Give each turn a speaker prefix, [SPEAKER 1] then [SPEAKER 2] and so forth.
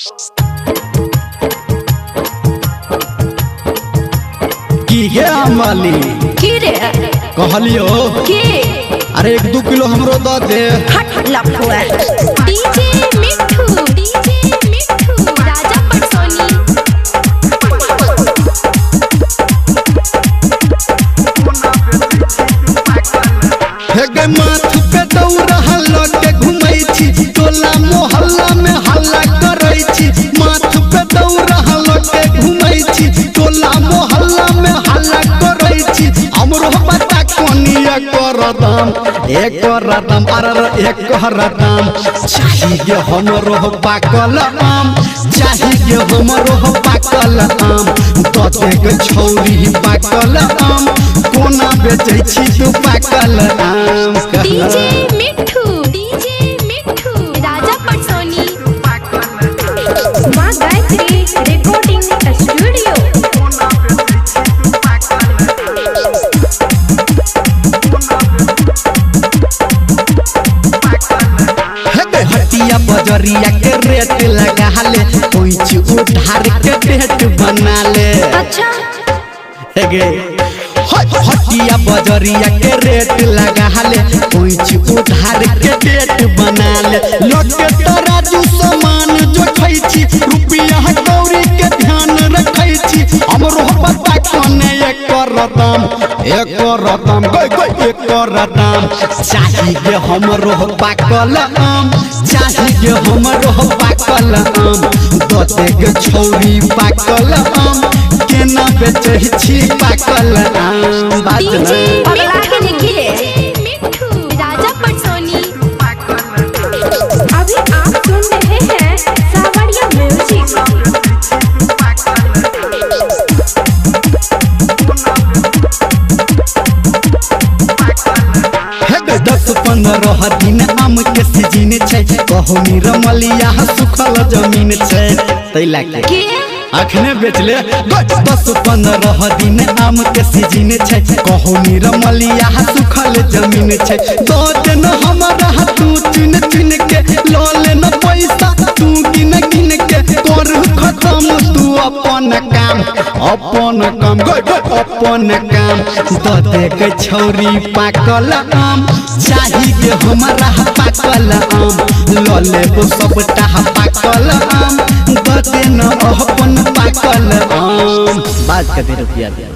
[SPEAKER 1] की गे अमली
[SPEAKER 2] की रे
[SPEAKER 1] कहलियो
[SPEAKER 2] की
[SPEAKER 1] अरे 1-2 किलो हमरो द दे।
[SPEAKER 2] हट लफुआ डीजे मिठू राजा पटसोनी।
[SPEAKER 1] हे गे माथ पे दौड़ा हल्ला के घुमै छी टोला मोहल्ला में हल्ला करै छी। माथ पे दौड़ा हल्ला के घुमै छी टोला मोहल्ला में हल्ला करै छी। हमरो पता कोनी एकर दाम अरे एकर दाम चाहिए हमरो पाकल आम चाहिए हमरो पाकल आम दते के छौरी पाकल आम कोना बेचै छी तू पाकल आम।
[SPEAKER 2] डीजे मिठू राजा पटसोनी। मां गायत्री रिकॉर्डिंग स्टूडियो।
[SPEAKER 1] हटिया बजरिया के रेट लगा ले पैंच उधार के डेट बना ले।
[SPEAKER 2] अच्छा
[SPEAKER 1] हटिया बजरिया के रेट लगा ले पैंच उधार के डेट बना ले। लगे तराजू सामान जो खै छी रुपया कौड़ी के ध्यान रखै छी। हमरो पता कोने एकर दाम चाहिए हमरो पाकल आम चाहिए हमरो पाकल आम दते के छौरी पाकल आम केना बेचै छी पाकल आम।
[SPEAKER 2] डीजे मिठू राजा पटसोनी। अभी आप सुन रहे हैं सावरिया म्यूजिक।
[SPEAKER 1] 10-15 दिन आम के सीजन छै कहू रमलिया सुखल जमीन छै तैला के अखने बेच ले। 10-15 दिन आम के सीजन छै कहू रमलिया सुखल जमीन छै। दो दिन हमरा तू चुन के लो ले न पैसा तू गिन के कर खत्म तू अपन काम दते के छौरी पाकल आम चाहिए हमरा पाकल आम लो लेबो सबटा पाकल आम दते न अपन पाकल आम। बात कते रुपया दे।